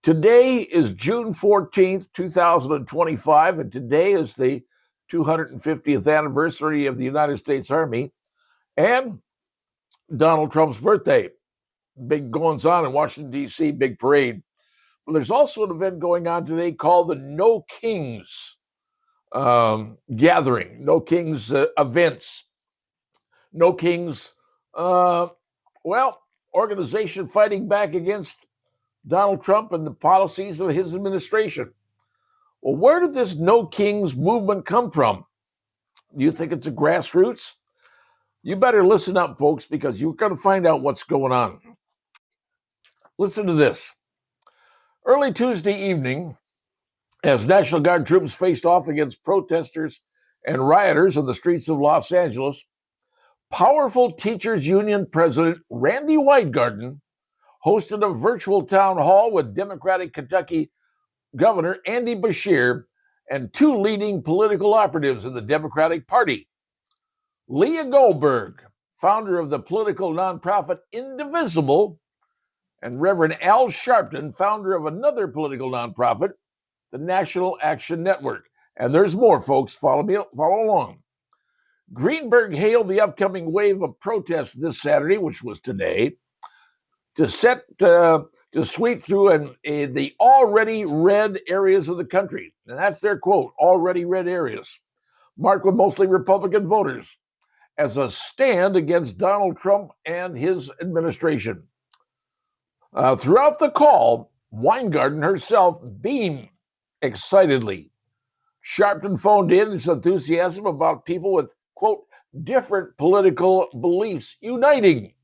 Today is June 14th, 2025, and today is the 250th anniversary of the United States Army and Donald Trump's birthday. Big goings on in Washington, D.C., big parade. Well, there's also an event going on today called the No Kings gathering, No Kings events. No Kings, organization fighting back against Donald Trump and the policies of his administration. Well, where did this No Kings movement come from? Do you think it's a grassroots? You better listen up, folks, because you're going to find out what's going on. Listen to this. Early Tuesday evening, as National Guard troops faced off against protesters and rioters on the streets of Los Angeles, powerful teachers union president Randi Weingarten hosted a virtual town hall with Democratic Kentucky Governor Andy Beshear and two leading political operatives in the Democratic Party. Leah Greenbergs, founder of the political nonprofit Indivisible, and Reverend Al Sharpton, founder of another political nonprofit, the National Action Network. And there's more, folks. Follow along. Greenberg hailed the upcoming wave of protests this Saturday, which was today, to sweep through the already red areas of the country. And that's their quote, already red areas, marked with mostly Republican voters, as a stand against Donald Trump and his administration. Throughout the call, Weingarten herself beamed excitedly. Sharpton phoned in his enthusiasm about people with, quote, different political beliefs uniting.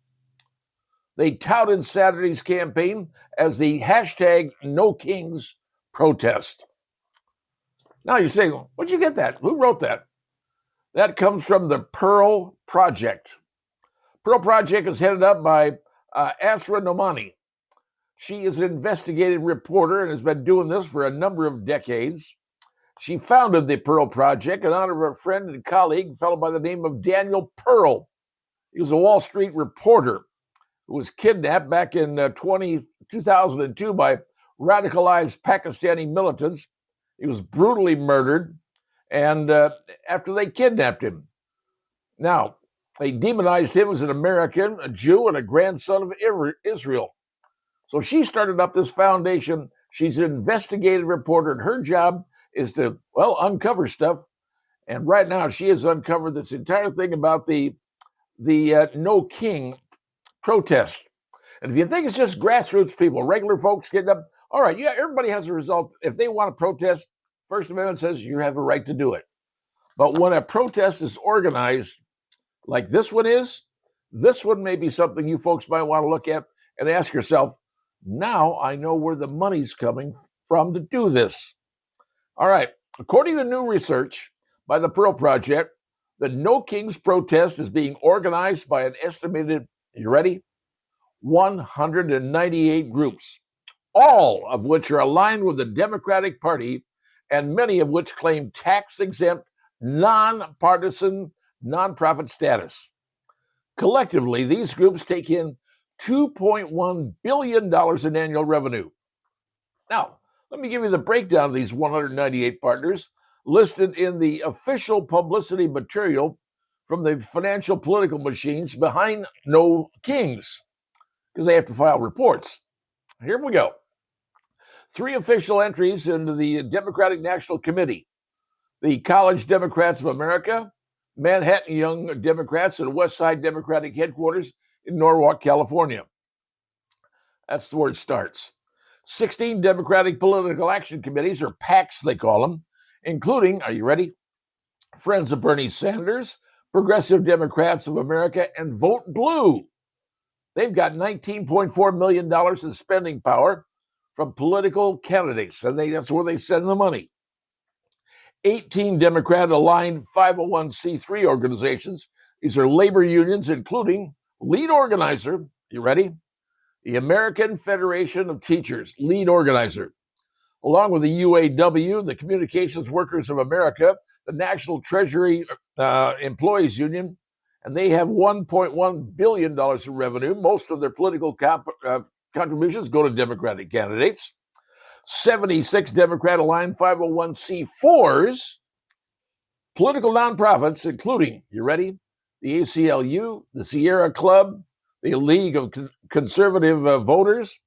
They touted Saturday's campaign as the hashtag No Kings protest. Now you're saying, where'd you get that? Who wrote that? That comes from the Pearl Project. Pearl Project is headed up by Asra Nomani. She is an investigative reporter and has been doing this for a number of decades. She founded the Pearl Project in honor of a friend and colleague, a fellow by the name of Daniel Pearl. He was a Wall Street reporter who was kidnapped back in 2002 by radicalized Pakistani militants. He was brutally murdered, and after they kidnapped him. Now, they demonized him as an American, a Jew, and a grandson of Israel. So she started up this foundation. She's an investigative reporter, and her job is to, uncover stuff. And right now, she has uncovered this entire thing about the No King protest. And if you think it's just grassroots people, regular folks getting up, all right, yeah, everybody has a result. If they want to protest, First Amendment says you have a right to do it. But when a protest is organized like this one is, this one may be something you folks might want to look at and ask yourself, now I know where the money's coming from to do this. All right, according to new research by the Pearl Project, the No Kings protest is being organized by an estimated, you ready? 198 groups, all of which are aligned with the Democratic Party and many of which claim tax-exempt, nonpartisan, nonprofit status. Collectively, these groups take in $2.1 billion in annual revenue. Now, let me give you the breakdown of these 198 partners listed in the official publicity material from the financial political machines behind No Kings, because they have to file reports. Here we go. 3 official entries into the Democratic National Committee: the College Democrats of America, Manhattan Young Democrats, and West Side Democratic Headquarters in Norwalk, California. That's where it starts. 16 Democratic Political Action Committees, or PACs they call them, including, are you ready? Friends of Bernie Sanders, Progressive Democrats of America, and Vote Blue. They've got $19.4 million in spending power from political candidates, and that's where they send the money. 18 Democrat-aligned 501c3 organizations. These are labor unions, including lead organizer, you ready? The American Federation of Teachers, lead organizer, along with the UAW, the Communications Workers of America, the National Treasury Employees Union, and they have $1.1 billion in revenue. Most of their political contributions go to Democratic candidates. 76 Democrat-aligned 501c4s, political nonprofits, including, you ready, the ACLU, the Sierra Club, the League of Conservative Voters,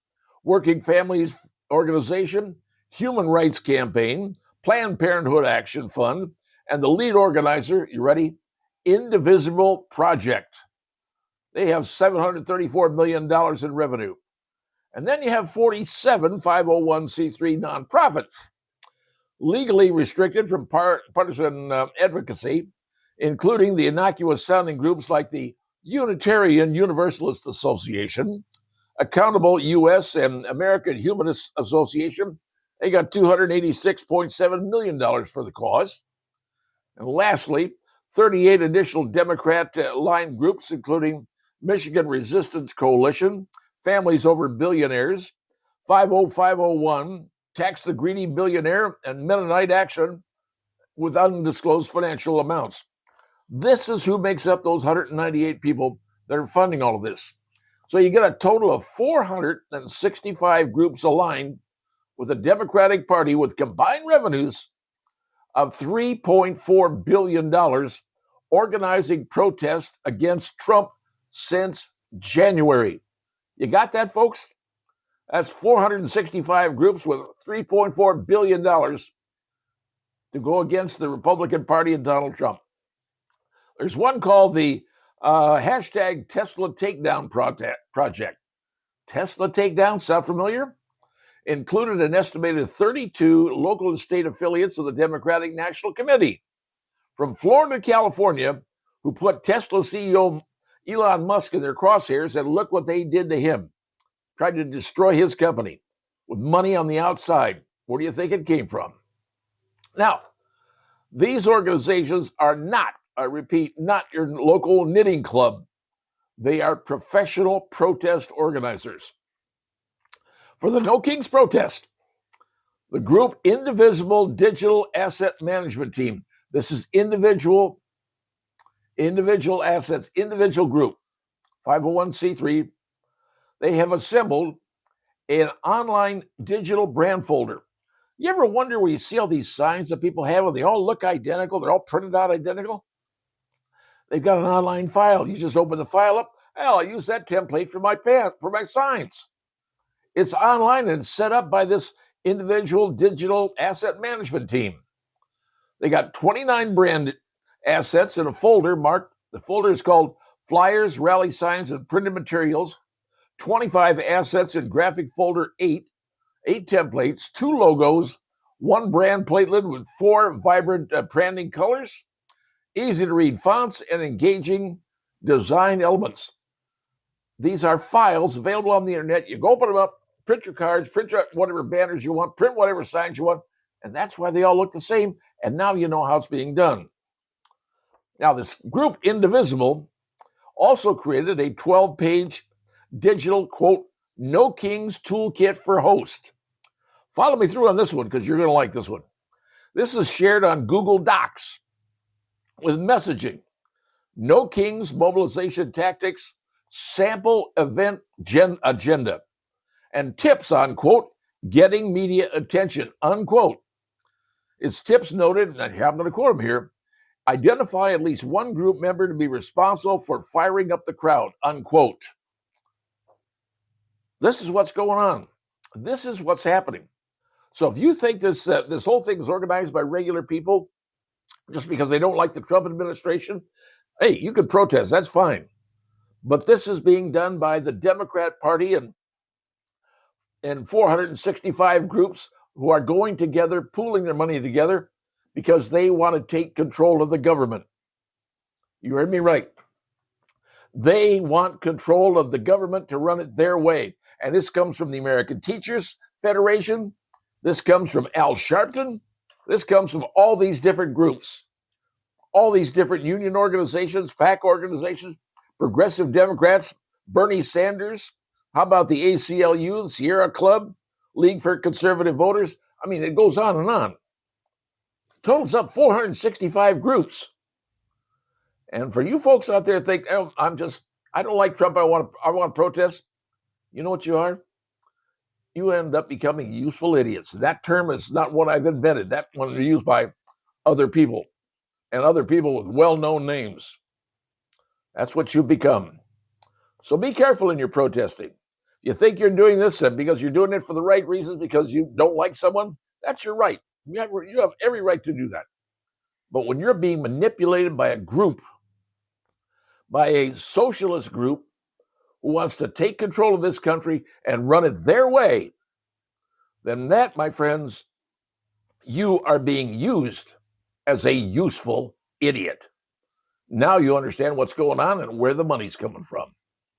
Working Families Organization, Human Rights Campaign, Planned Parenthood Action Fund, and the lead organizer, you ready, Indivisible Project. They have $734 million in revenue. And then you have 47 501c3 nonprofits, legally restricted from partisan advocacy, including the innocuous sounding groups like the Unitarian Universalist Association, Accountable U.S. and American Humanist Association. They got $286.7 million for the cause. And lastly, 38 additional Democrat-aligned groups, including Michigan Resistance Coalition, Families Over Billionaires, 50501, Tax the Greedy Billionaire, and Mennonite Action with undisclosed financial amounts. This is who makes up those 198 people that are funding all of this. So you get a total of 465 groups aligned with the Democratic Party with combined revenues of $3.4 billion, organizing protests against Trump since January. You got that, folks? That's 465 groups with $3.4 billion to go against the Republican Party and Donald Trump. There's one called the hashtag Tesla Takedown Project. Tesla Takedown, sound familiar? Included an estimated 32 local and state affiliates of the Democratic National Committee from Florida to California who put Tesla CEO Elon Musk in their crosshairs, and look what they did to him. Tried to destroy his company with money on the outside. Where do you think it came from? Now, these organizations are not, I repeat, not your local knitting club. They are professional protest organizers. For the No Kings protest, the group Indivisible Digital Asset Management Team. This is individual assets, individual group, 501c3. They have assembled an online digital brand folder. You ever wonder where you see all these signs that people have and they all look identical? They're all printed out identical. They've got an online file. You just open the file up. Hell, I use that template for my signs. It's online and set up by this individual digital asset management team. They got 29 brand assets in a folder marked. The folder is called Flyers, Rally Signs, and Printed Materials. 25 assets in graphic folder 8 templates, 2 logos, 1 brand platelet with 4 vibrant branding colors, easy to read fonts, and engaging design elements. These are files available on the internet. You go open them up, print your cards, print whatever banners you want, print whatever signs you want, and that's why they all look the same. And now you know how it's being done. Now, this group, Indivisible, also created a 12-page digital, quote, No Kings Toolkit for Host. Follow me through on this one because you're going to like this one. This is shared on Google Docs with messaging, No Kings Mobilization Tactics, Sample Event Agenda, and tips on, quote, getting media attention, unquote. It's tips noted, and I'm going to quote them here, identify at least one group member to be responsible for firing up the crowd, unquote. This is what's going on. This is what's happening. So if you think this whole thing is organized by regular people just because they don't like the Trump administration, hey, you could protest. That's fine. But this is being done by the Democrat Party and 465 groups who are going together, pooling their money together because they want to take control of the government. You heard me right. They want control of the government to run it their way. And this comes from the American Teachers Federation. This comes from Al Sharpton. This comes from all these different groups, all these different union organizations, PAC organizations, progressive Democrats, Bernie Sanders. How about the ACLU, the Sierra Club, League for Conservative Voters? I mean, it goes on and on. Totals up 465 groups. And for you folks out there think, oh, I don't like Trump, I want to protest. You know what you are? you end up becoming useful idiots. That term is not one I've invented. That one is used by other people, and other people with well-known names. That's what you become. So be careful in your protesting. You think you're doing this because you're doing it for the right reasons, because you don't like someone? That's your right. You have every right to do that. But when you're being manipulated by a group, by a socialist group who wants to take control of this country and run it their way, then that, my friends, you are being used as a useful idiot. Now you understand what's going on and where the money's coming from.